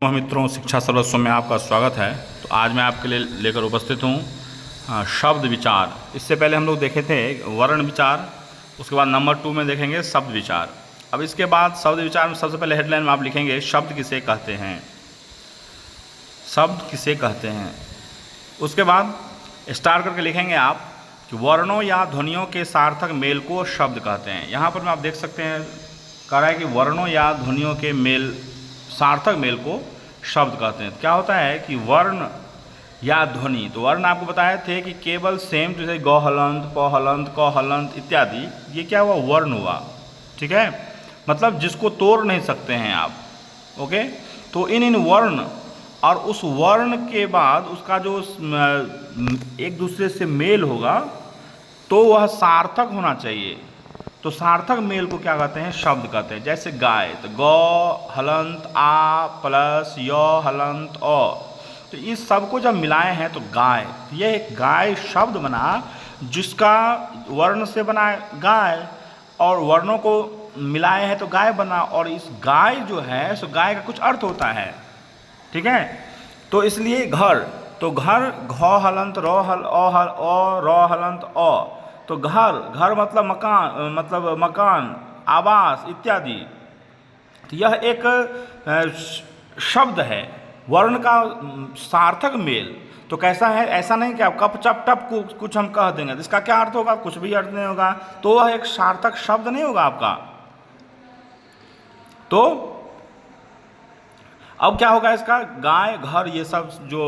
मित्रों, शिक्षा सर्वस्व में आपका स्वागत है। तो आज मैं आपके लिए लेकर उपस्थित हूँ शब्द विचार। इससे पहले हम लोग देखे थे वर्ण विचार, उसके बाद नंबर 2 में देखेंगे शब्द विचार। अब इसके बाद शब्द विचार में सबसे पहले हेडलाइन में आप लिखेंगे शब्द किसे कहते हैं, शब्द किसे कहते हैं। उसके बाद स्टार करके लिखेंगे आप कि वर्णों या ध्वनियों के सार्थक मेल को शब्द कहते हैं। यहाँ पर में आप देख सकते हैं कह रहा है कि वर्णों या ध्वनियों के मेल, सार्थक मेल को शब्द कहते हैं। क्या होता है कि वर्ण या ध्वनि, तो वर्ण आपको बताए थे कि केवल सेम जैसे ग हलंत, प हलंत, क हलंत इत्यादि, ये क्या हुआ, वर्ण हुआ। ठीक है, मतलब जिसको तोड़ नहीं सकते हैं आप। ओके, तो इन वर्ण और उस वर्ण के बाद उसका जो एक दूसरे से मेल होगा तो वह सार्थक होना चाहिए। तो सार्थक मेल को क्या कहते हैं, शब्द कहते हैं। जैसे गाय, तो ग हलंत आ प्लस य हलंत अ, तो इस सब को जब मिलाए हैं तो गाय, ये एक गाय शब्द बना, जिसका वर्ण से बना गाय और वर्णों को मिलाए हैं तो गाय बना। और इस गाय जो है सो गाय का कुछ अर्थ होता है। ठीक है, तो इसलिए घर, तो घर घ हलंत र हल अ हल अ र हलंत अ, तो घर, घर मतलब मकान, मतलब मकान, आवास इत्यादि। तो यह एक शब्द है, वर्ण का सार्थक मेल। तो कैसा है, ऐसा नहीं कि आप कप चप टप कुछ हम कह देंगे तो इसका क्या अर्थ होगा, कुछ भी अर्थ नहीं होगा, तो वह एक सार्थक शब्द नहीं होगा आपका। तो अब क्या होगा इसका, गाय घर ये सब जो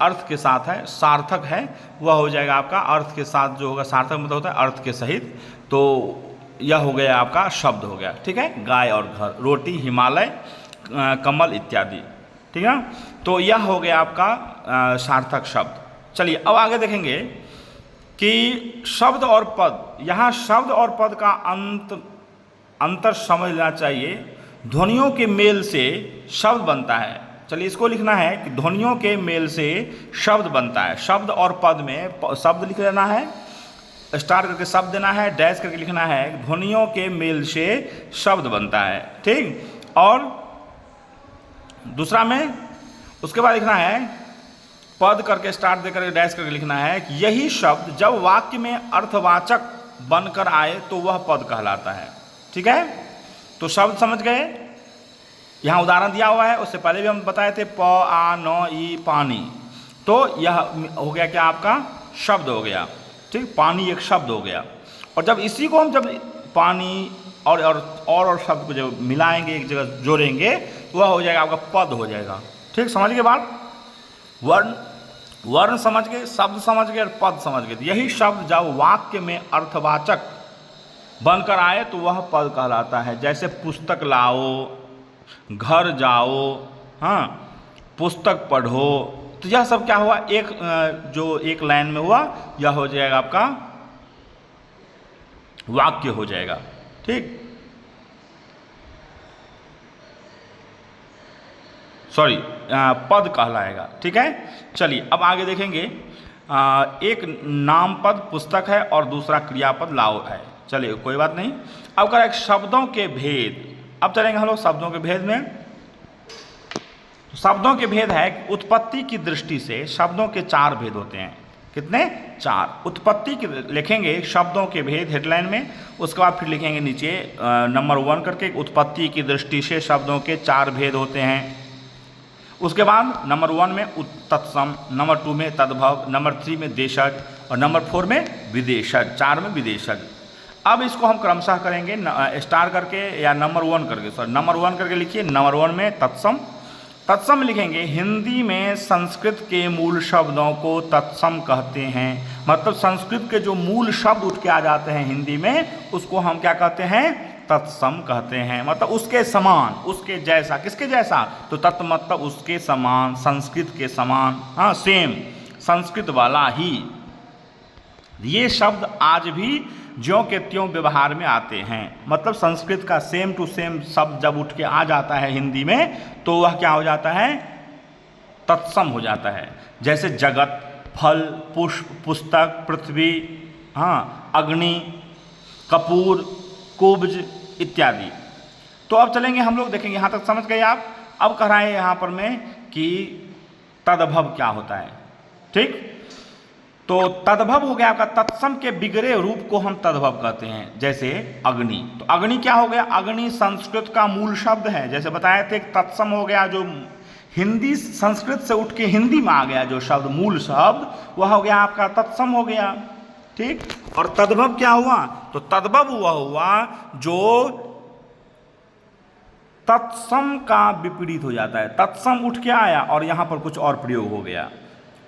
अर्थ के साथ है, सार्थक है, वह हो जाएगा आपका अर्थ के साथ जो होगा। सार्थक मतलब होता है अर्थ के सहित, तो यह हो गया आपका शब्द हो गया। ठीक है, गाय और घर, रोटी, हिमालय, कमल इत्यादि। ठीक है, तो यह हो गया आपका सार्थक शब्द। चलिए अब आगे देखेंगे कि शब्द और पद। यहाँ शब्द और पद का अंतर समझ लेना चाहिए। ध्वनियों के मेल से शब्द बनता है। चलिए इसको लिखना है कि ध्वनियों के मेल से शब्द बनता है। शब्द और पद में शब्द लिख लेना है, स्टार करके शब्द देना है, डैश करके लिखना है ध्वनियों के मेल से शब्द बनता है। ठीक, और दूसरा में उसके बाद लिखना है पद करके स्टार दे करके डैश करके लिखना है कि यही शब्द जब वाक्य में अर्थवाचक बनकर आए तो वह पद कहलाता है। ठीक है, तो शब्द समझ गए। यहाँ उदाहरण दिया हुआ है, उससे पहले भी हम बताए थे प आ न ई पानी, तो यह हो गया क्या आपका शब्द हो गया। ठीक, पानी एक शब्द हो गया। और जब इसी को हम जब पानी और शब्द को जब मिलाएंगे, एक जगह जोड़ेंगे, तो वह हो जाएगा आपका पद हो जाएगा। ठीक, समझ गए बात। वर्ण समझ गए, शब्द समझ गए और पद समझ गए। यही शब्द जब वाक्य में अर्थवाचक बनकर आए तो वह पद कहलाता है। जैसे पुस्तक लाओ, घर जाओ, हाँ, पुस्तक पढ़ो, तो यह सब क्या हुआ, एक जो एक लाइन में हुआ, यह हो जाएगा आपका वाक्य हो जाएगा। ठीक, सॉरी, पद कहलाएगा। ठीक है, चलिए अब आगे देखेंगे। एक नाम पद पुस्तक है और दूसरा क्रियापद लाओ है। चलिए कोई बात नहीं। अब करें शब्दों के भेद। अब चलेंगे हम लोग शब्दों के भेद में। शब्दों के भेद है कि उत्पत्ति की दृष्टि से शब्दों के 4 भेद होते हैं। कितने, 4। उत्पत्ति के लिखेंगे शब्दों के भेद हेडलाइन में, उसके बाद फिर लिखेंगे नीचे नंबर 1 करके उत्पत्ति की दृष्टि से शब्दों के 4 भेद होते हैं। उसके बाद नंबर 1 में तत्सम, नंबर 2 में तद्भव, नंबर 3 में देशज और नंबर 4 में विदेशज, 4 में विदेशज। अब इसको हम क्रमशः करेंगे स्टार करके या नंबर 1 करके, सॉरी नंबर 1 करके लिखिए। नंबर 1 में तत्सम, तत्सम लिखेंगे हिंदी में संस्कृत के मूल शब्दों को तत्सम कहते हैं। मतलब संस्कृत के जो मूल शब्द उठ के आ जाते हैं हिंदी में, उसको हम क्या कहते हैं, तत्सम कहते हैं। मतलब उसके समान, उसके जैसा। किसके जैसा, तो तत् मतलब उसके समान, संस्कृत के समान, हाँ, सेम, संस्कृत वाला ही। ये शब्द आज भी ज्यों के त्यों व्यवहार में आते हैं। मतलब संस्कृत का सेम टू सेम शब्द जब उठ के आ जाता है हिंदी में, तो वह क्या हो जाता है, तत्सम हो जाता है। जैसे जगत, फल, पुष्प, पुस्तक, पृथ्वी, हाँ, अग्नि, कपूर, कुब्ज इत्यादि। तो अब चलेंगे हम लोग, देखेंगे यहाँ तक समझ गए आप। अब कह रहा है यहाँ पर में कि तद्भव क्या होता है। ठीक, तो तद्भव हो गया आपका तत्सम के बिगड़े रूप को हम तद्भव कहते हैं। जैसे अग्नि, तो अग्नि क्या हो गया, अग्नि संस्कृत का मूल शब्द है। जैसे बताए थे तत्सम हो गया जो हिंदी संस्कृत से उठ के हिंदी में आ गया जो शब्द मूल शब्द, वह हो गया आपका तत्सम हो गया। ठीक, और तद्भव क्या हुआ, तो तद्भव वह हुआ जो तत्सम का विपरीत हो जाता है। तत्सम उठ के आया और यहां पर कुछ और प्रयोग हो गया।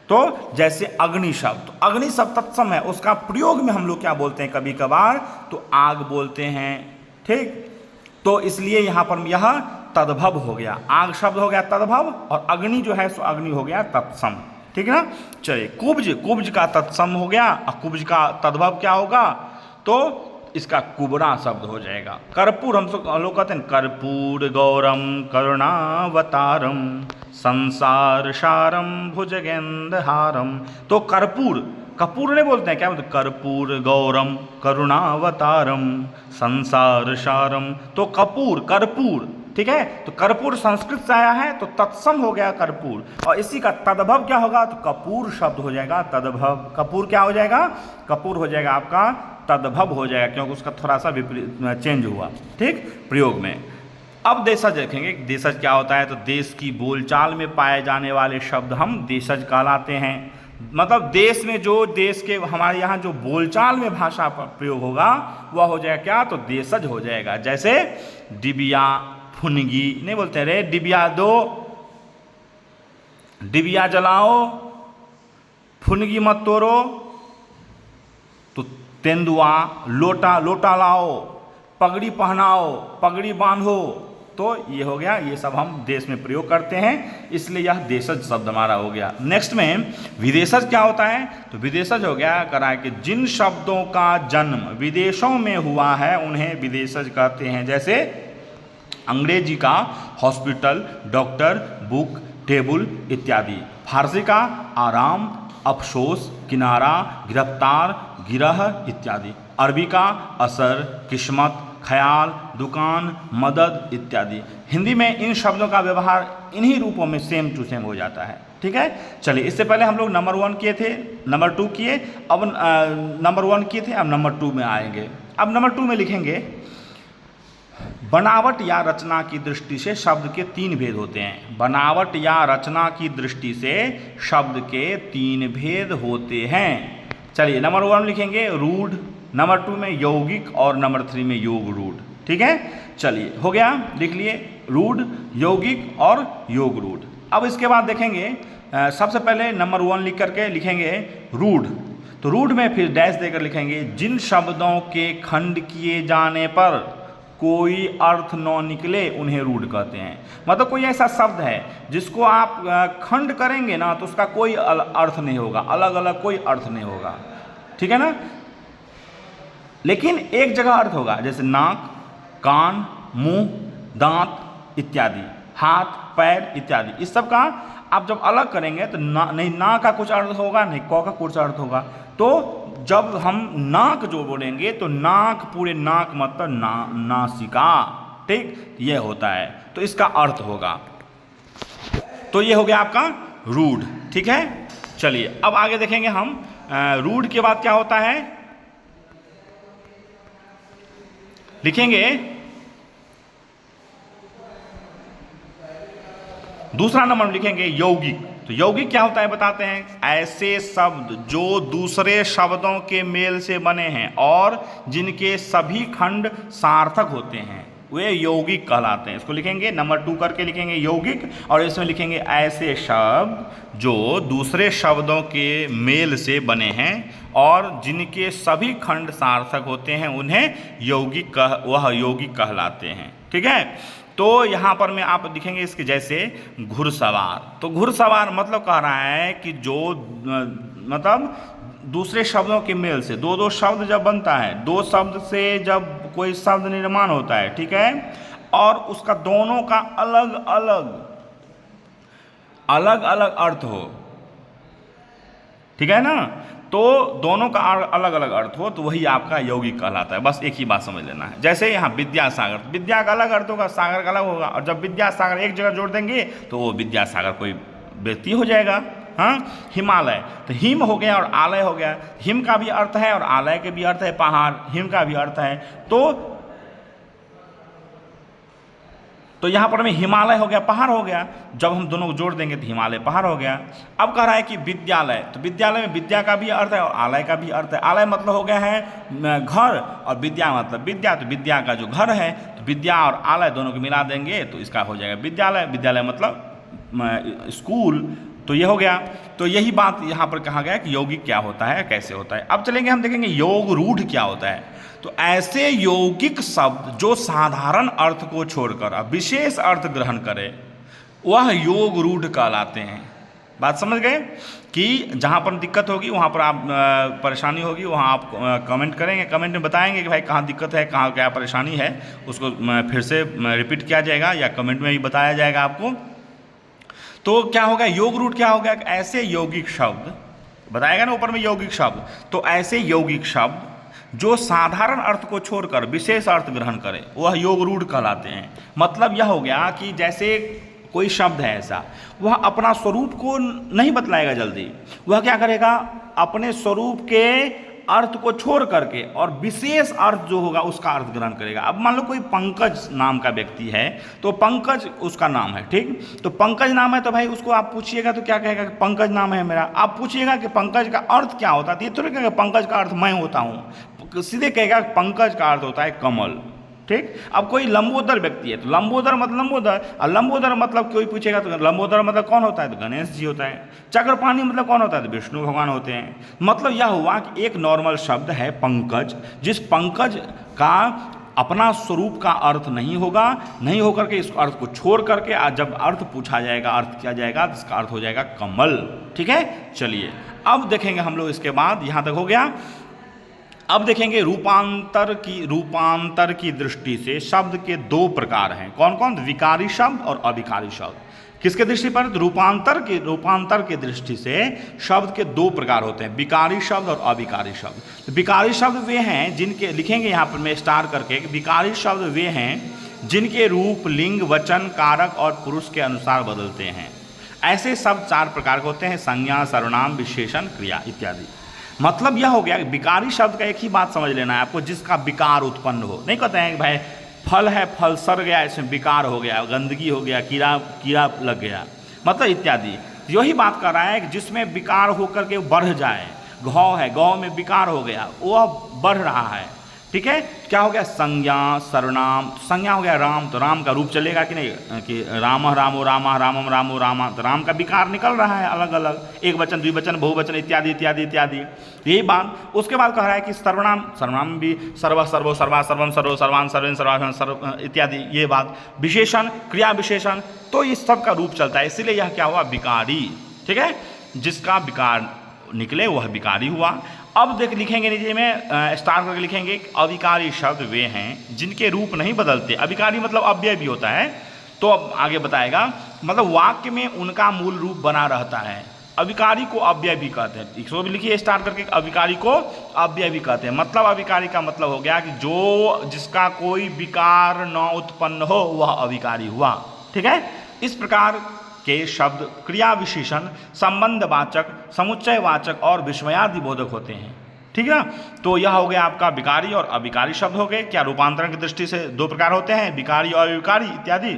तो जैसे अग्नि शब्द, तो अग्नि शब्द तत्सम है, उसका प्रयोग में हम लोग क्या बोलते हैं कभी कभार, तो आग बोलते हैं। ठीक, तो इसलिए यहां पर यह तद्भव हो गया, आग शब्द हो गया तद्भव, और अग्नि जो है सो अग्नि हो गया तत्सम। ठीक है ना। चलिए कुब्ज, कुब्ज का तत्सम हो गया, और कुब्ज का तद्भव क्या होगा, तो इसका कुबरा शब्द हो जाएगा। कर्पूर, हम लोग कहते हैं कर्पूर गौरम करुणावतारम संसार सारम भुजगेंद्रहारम, तो कर्पूर, कपूर नहीं बोलते हैं, क्या बोलते हैं, कर्पूर गौरम करुणावतारम संसार सारम, तो कपूर, कर्पूर। ठीक है, तो कर्पूर संस्कृत से आया है, तो तत्सम हो गया कर्पूर, और इसी का तद्भव क्या होगा, तो कपूर शब्द हो जाएगा। तद्भव, कपूर क्या हो जाएगा, कपूर हो जाएगा आपका तद्भव हो जाएगा, क्योंकि उसका थोड़ा सा विपरीत चेंज हुआ। ठीक, प्रयोग में। अब देशज देखेंगे, देशज क्या होता है, तो देश की बोलचाल में पाए जाने वाले शब्द हम देशज कहलाते हैं। मतलब देश में जो देश के हमारे यहाँ जो बोलचाल में भाषा प्रयोग होगा वह हो जाएगा क्या, तो देशज हो जाएगा। जैसे डिबिया फुनगी नहीं बोलते, रे डिबिया दो, डिबिया जलाओ, फुनगी मत तोड़ो, तो तेंदुआ, लोटा, लोटा लाओ, पगड़ी पहनाओ, पगड़ी बांधो, तो ये हो गया, ये सब हम देश में प्रयोग करते हैं, इसलिए यह देशज शब्द हमारा हो गया। नेक्स्ट में विदेशज क्या होता है, तो विदेशज हो गया करा कि जिन शब्दों का जन्म विदेशों में हुआ है उन्हें विदेशज कहते हैं। जैसे अंग्रेजी का हॉस्पिटल, डॉक्टर, बुक, टेबल इत्यादि। फारसी का आराम, अफसोस, किनारा, गिरफ्तार, गिरह इत्यादि। अरबी का असर, किस्मत, ख्याल, दुकान, मदद इत्यादि। हिंदी में इन शब्दों का व्यवहार इन्हीं रूपों में सेम टू सेम हो जाता है। ठीक है, चलिए इससे पहले हम लोग नंबर 1 किए थे, नंबर 2 किए, अब नंबर 1 किए थे, अब नंबर 2 में आएंगे। अब नंबर 2 में लिखेंगे बनावट या रचना की दृष्टि से शब्द के 3 भेद होते हैं। बनावट या रचना की दृष्टि से शब्द के 3 भेद होते हैं। चलिए नंबर 1 लिखेंगे रूढ़, नंबर 2 में यौगिक, और नंबर 3 में योग रूढ़। ठीक है, चलिए हो गया, लिख लिए रूढ़, यौगिक और योग रूढ़। अब इसके बाद देखेंगे सबसे पहले नंबर 1 लिख करके लिखेंगे रूढ़, तो रूढ़ में फिर डैश देकर लिखेंगे जिन शब्दों के खंड किए जाने पर कोई अर्थ न निकले उन्हें रूढ़ कहते हैं। मतलब कोई ऐसा शब्द है जिसको आप खंड करेंगे ना तो उसका कोई अर्थ नहीं होगा, अलग अलग कोई अर्थ नहीं होगा। ठीक है ना, लेकिन एक जगह अर्थ होगा, जैसे नाक, कान, मुंह, दांत इत्यादि, हाथ, पैर इत्यादि। इस सब का आप जब अलग करेंगे तो नहीं ना का कुछ अर्थ होगा, नहीं क का कुछ अर्थ होगा। तो जब हम नाक जो बोलेंगे तो नाक पूरे नाक मतलब नासिका। ठीक, ये होता है, तो इसका अर्थ होगा। तो ये हो गया आपका रूढ़। ठीक है, चलिए अब आगे देखेंगे हम रूढ़ के बाद क्या होता है, लिखेंगे दूसरा नंबर लिखेंगे यौगिक। तो यौगिक क्या होता है बताते हैं, ऐसे शब्द जो दूसरे शब्दों के मेल से बने हैं और जिनके सभी खंड सार्थक होते हैं वे यौगिक कहलाते हैं। इसको लिखेंगे नंबर 2 करके लिखेंगे यौगिक, और इसमें लिखेंगे ऐसे शब्द जो दूसरे शब्दों के मेल से बने हैं और जिनके सभी खंड सार्थक होते हैं उन्हें यौगिक वह यौगिक कहलाते हैं। ठीक है, तो यहाँ पर में आप दिखेंगे इसके जैसे घुड़सवार। तो घुड़सवार मतलब कह रहा है कि जो मतलब दूसरे शब्दों के मेल से दो शब्द जब बनता है, 2 शब्द से जब कोई शब्द निर्माण होता है, ठीक है, और उसका दोनों का अलग अलग अर्थ हो, ठीक है ना, तो दोनों का अलग अलग अर्थ हो तो वही आपका यौगिक कहलाता है। बस एक ही बात समझ लेना है। जैसे यहाँ विद्यासागर, विद्या का अलग अर्थ होगा, सागर का अलग होगा, और जब विद्यासागर एक जगह जोड़ देंगे तो वो विद्यासागर कोई व्यक्ति हो जाएगा। हाँ, हिमालय तो हिम हो गया और आलय हो गया। हिम का भी अर्थ है और आलय के भी अर्थ है पहाड़, हिम का भी अर्थ है। तो यहाँ पर में हिमालय हो गया, पहाड़ हो गया। जब हम दोनों को जोड़ देंगे तो हिमालय पहाड़ हो गया। अब कह रहा है कि विद्यालय, तो विद्यालय में विद्या का भी अर्थ है और आलय का भी अर्थ है। आलय मतलब हो गया है घर, और विद्या मतलब विद्या, तो विद्या का जो घर है, तो विद्या और आलय दोनों को मिला देंगे तो इसका हो जाएगा विद्यालय। विद्यालय मतलब स्कूल। तो ये हो गया। तो यही बात यहाँ पर कहा गया कि यौगिक क्या होता है, कैसे होता है। अब चलेंगे हम देखेंगे योग रूढ़ क्या होता है। तो ऐसे यौगिक शब्द जो साधारण अर्थ को छोड़कर विशेष अर्थ ग्रहण करे वह योग रूढ़ कहलाते हैं। बात समझ गए कि जहाँ पर दिक्कत होगी वहाँ पर आप परेशानी होगी वहाँ आप कमेंट करेंगे, कमेंट में बताएंगे कि भाई कहाँ दिक्कत है, कहाँ क्या परेशानी है, उसको फिर से रिपीट किया जाएगा या कमेंट में भी बताया जाएगा आपको। तो क्या होगा, योग रूढ़ क्या होगा, ऐसे यौगिक शब्द बताएगा ना ऊपर में यौगिक शब्द, तो ऐसे यौगिक शब्द जो साधारण अर्थ को छोड़कर विशेष अर्थ ग्रहण करे वह योग रूढ़ कहलाते हैं। मतलब यह हो गया कि जैसे कोई शब्द है ऐसा, वह अपना स्वरूप को नहीं बतलाएगा जल्दी, वह क्या करेगा, अपने स्वरूप के अर्थ को छोड़ करके और विशेष अर्थ जो होगा उसका अर्थ ग्रहण करेगा। अब मान लो कोई पंकज नाम का व्यक्ति है, तो पंकज उसका नाम है, ठीक, तो पंकज नाम है, तो भाई उसको आप पूछिएगा तो क्या कहेगा कि पंकज नाम है मेरा। आप पूछिएगा कि पंकज का अर्थ क्या होता है, ये थोड़ी कहेगा पंकज का अर्थ मैं होता हूँ, सीधे कहेगा पंकज का अर्थ होता है कमल, ठीक। अब कोई लंबोदर व्यक्ति है तो लंबोदर मतलब लंबोदर, और लंबोदर मतलब कोई पूछेगा तो लंबोदर मतलब कौन होता है, तो गणेश जी होता है। चक्रपाणी मतलब कौन होता है, तो विष्णु भगवान होते हैं। मतलब यह हुआ कि एक नॉर्मल शब्द है पंकज, जिस पंकज का अपना स्वरूप का अर्थ नहीं होगा, नहीं होकर के इस अर्थ को छोड़ करके आज जब अर्थ पूछा जाएगा, अर्थ किया जाएगा, तो इसका अर्थ हो जाएगा कमल, ठीक है। चलिए अब देखेंगे हम लोग इसके बाद, यहाँ तक हो गया। अब देखेंगे रूपांतर की दृष्टि से शब्द के दो प्रकार हैं। कौन कौन, विकारी शब्द और अविकारी शब्द। किसके दृष्टि पर, रूपांतर की दृष्टि से शब्द के दो प्रकार होते हैं, विकारी शब्द और अविकारी शब्द। तो विकारी शब्द वे हैं जिनके, लिखेंगे यहाँ पर मैं स्टार करके, विकारी शब्द वे हैं जिनके रूप लिंग, वचन, कारक और पुरुष के अनुसार बदलते हैं। ऐसे शब्द चार प्रकार के होते हैं, संज्ञा, सर्वनाम, विशेषण, क्रिया इत्यादि। मतलब यह हो गया कि विकारी शब्द का एक ही बात समझ लेना है आपको, जिसका विकार उत्पन्न हो। नहीं कहते हैं कि भाई फल है, फल सड़ गया, इसमें विकार हो गया, गंदगी हो गया, कीड़ा लग गया, मतलब इत्यादि। यही बात कर रहा है कि जिसमें विकार होकर के बढ़ जाए। घाव है, घाव में विकार हो गया, वह बढ़ रहा है, ठीक है। क्या हो गया, संज्ञा, सर्वनाम। संज्ञा हो गया राम, तो राम का रूप चलेगा कि नहीं, कि राम रामो रामा, रामम रामो रामा, तो राम का विकार निकल रहा है अलग अलग, एक वचन, द्विवचन, बहुवचन इत्यादि इत्यादि इत्यादि, यही बात। उसके बाद कह रहा है कि सर्वनाम भी सर्व, सर्वो, सर्वा, सर्वम, सर्वो, सर्वान, सर्वेन, सर्वाभ्याम, सर्व इत्यादि, ये बात। विशेषण, क्रिया विशेषण, तो इस सब का रूप चलता है, इसीलिए यह क्या हुआ, विकारी, ठीक है। जिसका विकार निकले वह विकारी हुआ। अब देख लिखेंगे नीचे में स्टार करके लिखेंगे, अविकारी शब्द वे हैं जिनके रूप नहीं बदलते। अविकारी मतलब अव्यय भी होता है, तो अब आगे बताएगा, मतलब वाक्य में उनका मूल रूप बना रहता है। अविकारी को अव्यय भी कहते हैं, इसको भी लिखिए स्टार करके, अविकारी को अव्यय भी कहते हैं। मतलब अविकारी का मतलब हो गया कि जो जिसका कोई विकार न उत्पन्न हो वह अविकारी हुआ, ठीक है। इस प्रकार के शब्द क्रिया विशेषण, संबंधवाचक, समुच्चयवाचक और विस्मयादि बोधक होते हैं, ठीक है ना। तो यह हो गया आपका विकारी और अविकारी शब्द हो गए। क्या रूपांतरण की दृष्टि से दो प्रकार होते हैं, विकारी और अविकारी इत्यादि,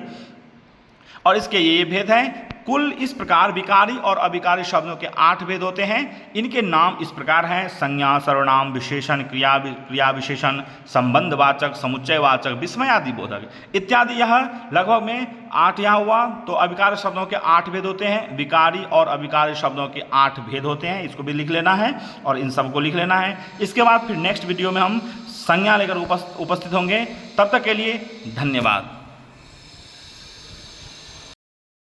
और इसके ये भेद हैं। कुल इस प्रकार विकारी और अविकारी शब्दों के 8 भेद होते हैं। इनके नाम इस प्रकार हैं, संज्ञा, सर्वनाम, विशेषण, क्रिया विशेषण, संबंधवाचक, समुच्चयवाचक, विस्मयादि बोधक इत्यादि। यह लगभग में 8 यहाँ हुआ। तो अविकारी शब्दों के 8 भेद होते हैं, विकारी और अविकारी शब्दों के 8 भेद होते हैं। इसको भी लिख लेना है और इन सबको लिख लेना है। इसके बाद फिर नेक्स्ट वीडियो में हम संज्ञा लेकर उपस्थित होंगे। तब तक के लिए धन्यवाद।